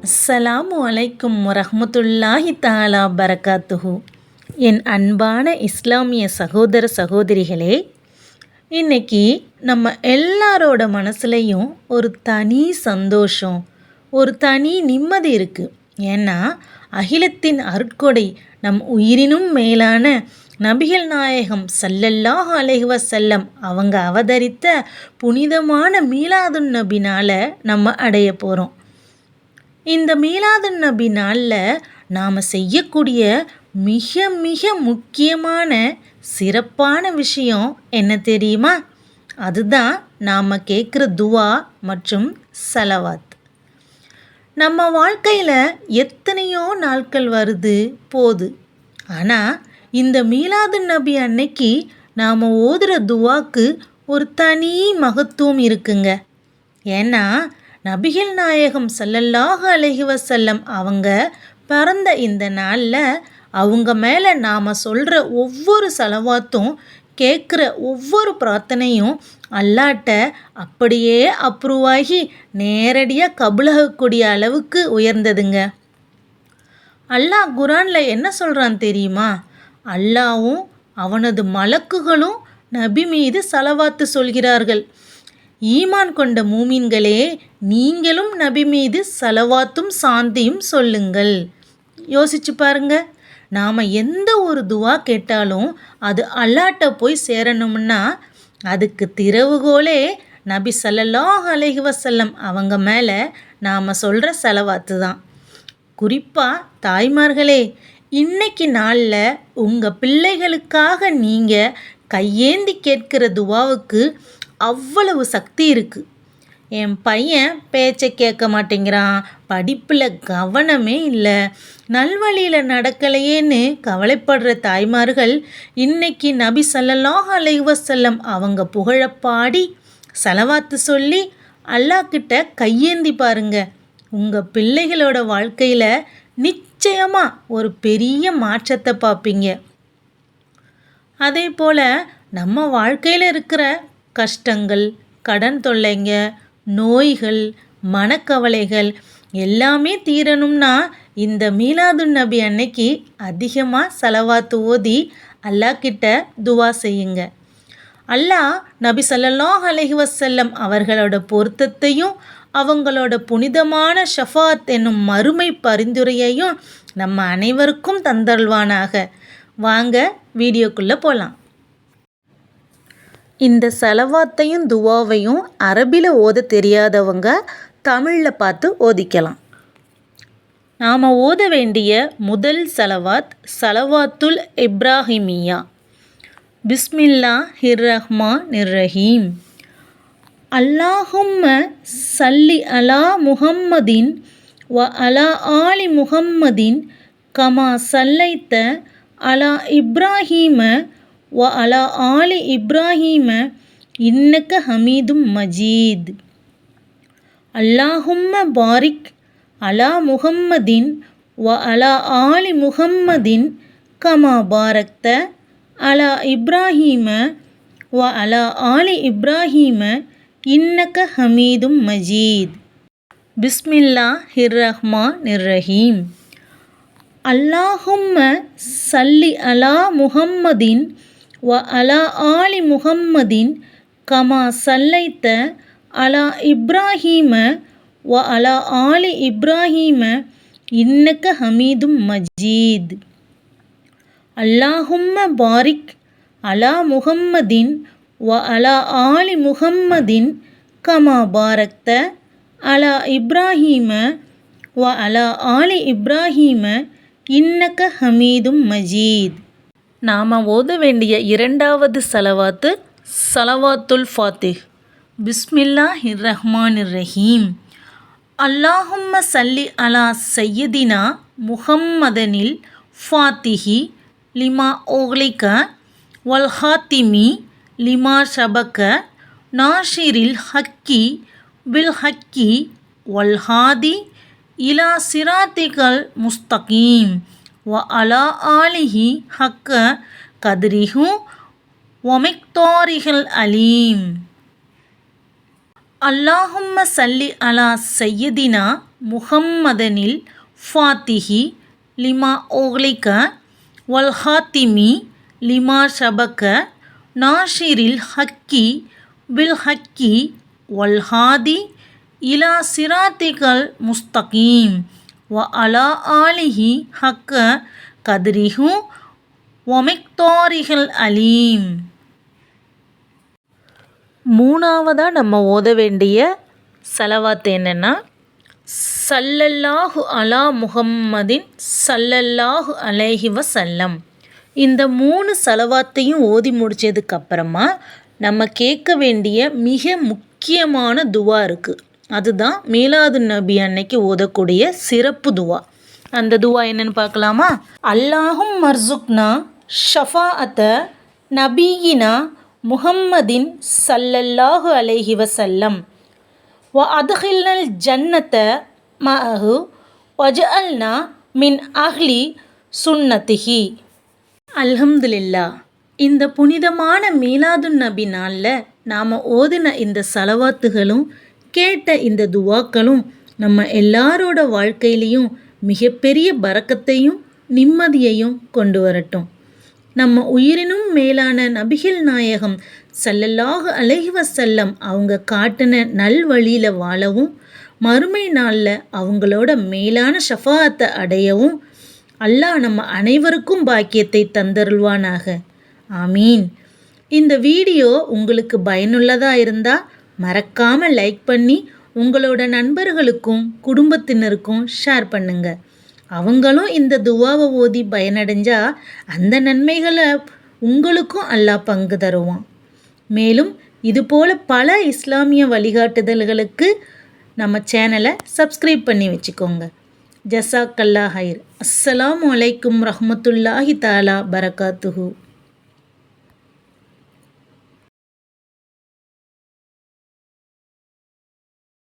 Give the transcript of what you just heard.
அஸ்ஸலாமு அலைக்கும் வரஹ்மத்துல்லாஹி தஆலா பரகாத்துஹு. என் அன்பான இஸ்லாமிய சகோதர சகோதரிகளே, இன்னைக்கு நம்ம எல்லாரோட மனசுலையும் ஒரு தனி சந்தோஷம், ஒரு தனி நிம்மதி இருக்குது. ஏன்னா அகிலத்தின் அருட்கொடை நம் உயிரினும் மேலான நபிகள் நாயகம் ஸல்லல்லாஹு அலைஹி வஸல்லம் அவங்க அவதரித்த புனிதமான மீலாதுன் நபினால் நம்ம அடைய போகிறோம். இந்த மீலாதுன் நபி நாளில் நாம் செய்யக்கூடிய மிக மிக முக்கியமான சிறப்பான விஷயம் என்ன தெரியுமா? அதுதான் நாம் கேட்குற துவா மற்றும் சலவாத். நம்ம வாழ்க்கையில் எத்தனையோ நாட்கள் வருது போகுது. ஆனால் இந்த மீலாதுன் நபி அன்னைக்கு நாம் ஓதுகிற துவாக்கு ஒரு தனி மகத்துவம் இருக்குங்க. ஏன்னா நபிகள் நாயகம் ஸல்லல்லாஹு அலைஹி வஸல்லம் அவங்க பிறந்த இந்த நாளில் அவங்க மேலே நாம் சொல்கிற ஒவ்வொரு சலவாத்தும், கேட்குற ஒவ்வொரு பிரார்த்தனையும் அல்லாட்ட அப்படியே அப்ரூவ் ஆகி நேரடியாக கபூலாகக்கூடிய அளவுக்கு உயர்ந்ததுங்க. அல்லாஹ் குரானில் என்ன சொல்கிறான் தெரியுமா? அல்லாவும் அவனது மலக்குகளும் நபி மீது சலவாத்து சொல்கிறார்கள். ஈமான் கொண்ட மூமின்களே, நீங்களும் நபி மீது சலவாத்தும் சாந்தியும் சொல்லுங்கள். யோசிச்சு பாருங்க, நாம் எந்த ஒரு துவா கேட்டாலும் அது அல்லாட்ட போய் சேரணும்னா அதுக்கு திறவுகோலே நபி ஸல்லல்லாஹு அலைஹி வஸல்லம் அவங்க மேலே நாம் சொல்கிற சலவாத்து தான். குறிப்பாக தாய்மார்களே, இன்னைக்கு நாளில் உங்கள் பிள்ளைகளுக்காக நீங்கள் கையேந்தி கேட்கிற துவாவுக்கு அவ்வளவு சக்தி இருக்குது. என் பையன் பேச்சை கேட்க மாட்டேங்கிறான், படிப்பில் கவனமே இல்லை, நல்வழியில் நடக்கலையேன்னு கவலைப்படுற தாய்மார்கள் இன்னைக்கு நபி ஸல்லல்லாஹு அலைஹி வஸல்லம் அவங்க புகழப்பாடி சலவாத்து சொல்லி அல்லாஹ்கிட்ட கையேந்தி பாருங்க. உங்கள் பிள்ளைகளோட வாழ்க்கையில் நிச்சயமாக ஒரு பெரிய மாற்றத்தை பார்ப்பீங்க. அதே போல் நம்ம வாழ்க்கையில் இருக்கிற கஷ்டங்கள், கடன் தொல்லைங்க, நோய்கள், மனக்கவலைகள் எல்லாமே தீரணும்னா இந்த மீலாதுன் நபி அன்னைக்கு அதிகமாக சலவாத்து ஓதி அல்லாஹ்கிட்ட துவா செய்யுங்க. அல்லாஹ் நபி ஸல்லல்லாஹு அலைஹி வஸல்லம் அவர்களோட பொருத்தத்தையும் அவங்களோட புனிதமான ஷஃபாத் என்னும் மறுமை பரிந்துரையையும் நம்ம அனைவருக்கும் தந்தருள்வானாக. வாங்க வீடியோக்குள்ளே போகலாம். இந்த சலவாத்தையும் துவாவையும் அரபியில் ஓத தெரியாதவங்க தமிழில் பார்த்து ஓதிக்கலாம். நாம் ஓத வேண்டிய முதல் சலவாத் சலவாத்துல் இப்ராஹிமியா. பிஸ்மில்லாஹிர் ரஹ்மானிர் ரஹீம். அல்லாஹும்ம சல்லி அலா முஹம்மதின் வ அலா ஆலி முஹம்மதின் கமா சல்லைத்த அலா இப்ராஹீம வ அலா ஆலி இப்ராஹீம இன்னக ஹமீதும் மஜீத். அல்லாஹும்ம பாரிக் அலா முஹம்மதின் வ அலா ஆலி முஹம்மதின் கமா பாரக்த அலா இப்ராஹீம வ அலா ஆலி இப்ராஹீம இன்னக ஹமீதும் மஜீத். பிஸ்மில்லாஹிர் ரஹ்மானிர் ரஹீம். அல்லாஹும்ம சல்லி அலா முஹம்மதின் வ அலா ஆலி முஹம்மதின் கமா சல்லைத்த அலா இப்ராஹீம வ அலா ஆலி இப்ராஹீம இன்னக ஹமீதும் மஜீத். அல்லாஹும்ம பாரிக் அலா முஹம்மதின் வ அலா ஆலி முஹம்மதின் கமா பாரக்த அலா இப்ராஹீம வ அலா ஆலி இப்ராஹீம இன்னக ஹமீதும் மஜீத். நாம் ஓத வேண்டிய இரண்டாவது சலவாத்து சலவாத்துல் ஃபாத்திஹ். பிஸ்மில்லாஹிர் ரஹ்மானிர் ரஹீம். அல்லாஹும்ம சல்லி அலா சய்யிதினா முஹம்மதனில் ஃபாத்திஹி லிமா ஓக்லிக வல் ஹாத்திமி லிமா ஷபக நாஷிரில் ஹக்கி பில் ஹக்கி வல் ஹாதி இலா சிராத்திகல் முஸ்தகீம் வ அலா ஆலிஹி ஹக்க கத்ரிஹு வ மிக்தாரிஹில் அலீம். அல்லாஹும்ம சல்லி அலா சய்யிதினா முஹம்மதனில் ஃபாத்திஹி லிமா ஓக்லிக வல் ஹாத்திமி லிமா ஷபக நாஷிரில் ஹக்கி பில் ஹக்கி வல் ஹாதி இலா சிராத்திகல் முஸ்தகீம் வ அலா ஆலிஹி ஹக்க கத்ரிஹு வமிக்தாரிஹல் அலீம். மூணாவதாக நம்ம ஓத வேண்டிய சலவாத் என்னென்னா, சல்லல்லாஹு அலா முஹம்மதின் சல்லல்லாஹு அலைஹி வசல்லம். இந்த 3 சலவாத்தையும் ஓதி முடித்ததுக்கப்புறமா நம்ம கேட்க வேண்டிய மிக முக்கியமான துவா இருக்குது. அதுதான் மீலாது நபி அன்னைக்கு ஓதக்கூடிய சிறப்பு துவா. அந்த துவா என்னன்னு பார்க்கலாமா? அல்லாஹும் மர்சுக்னா ஷஃபாஅத்த நபியினா முஹம்மதின் சல்லல்லாஹு அலைஹி வசல்லம் வ அத்ஹில்னல் ஜன்னத மஅஹு வஜஅல்னா மின் அஹ்லி சுன்னதிஹி. அல்ஹம்துலில்லா. இந்த புனிதமான மீலாதுன் நபி நாளில் நாம் ஓதின இந்த சலவாத்துகளும் கேட்ட இந்த துவாக்களும் நம்ம எல்லாரோட வாழ்க்கையிலையும் மிகப்பெரிய பரக்கத்தையும் நிம்மதியையும் கொண்டு வரட்டும். நம்ம உயிரினும் மேலான நபிகள் நாயகம் ஸல்லல்லாஹு அலைஹி வஸல்லம் அவங்க காட்டின நல்வழியில் வாழவும், மறுமை நாளில் அவங்களோட மேலான ஷஃபாஅத்தை அடையவும் அல்லாஹ் நம்ம அனைவருக்கும் பாக்கியத்தை தந்தருள்வானாக. ஆமீன். இந்த வீடியோ உங்களுக்கு பயனுள்ளதாக இருந்தால் மறக்காமல் லைக் பண்ணி உங்களோட நண்பர்களுக்கும் குடும்பத்தினருக்கும் ஷேர் பண்ணுங்க. அவங்களும் இந்த துவாவை ஓதி பயனடைஞ்சா அந்த நன்மைகளை உங்களுக்கும் அல்லாஹ் பங்கு தருவான். மேலும் இதுபோல் பல இஸ்லாமிய வழிகாட்டுதல்களுக்கு நம்ம சேனலை சப்ஸ்கிரைப் பண்ணி வச்சுக்கோங்க. ஜஸாக்கல்லா ஹைர். அஸ்ஸலாமு அலைக்கும் ரஹ்மத்துல்லாஹி தஆலா பரகாத்துஹு.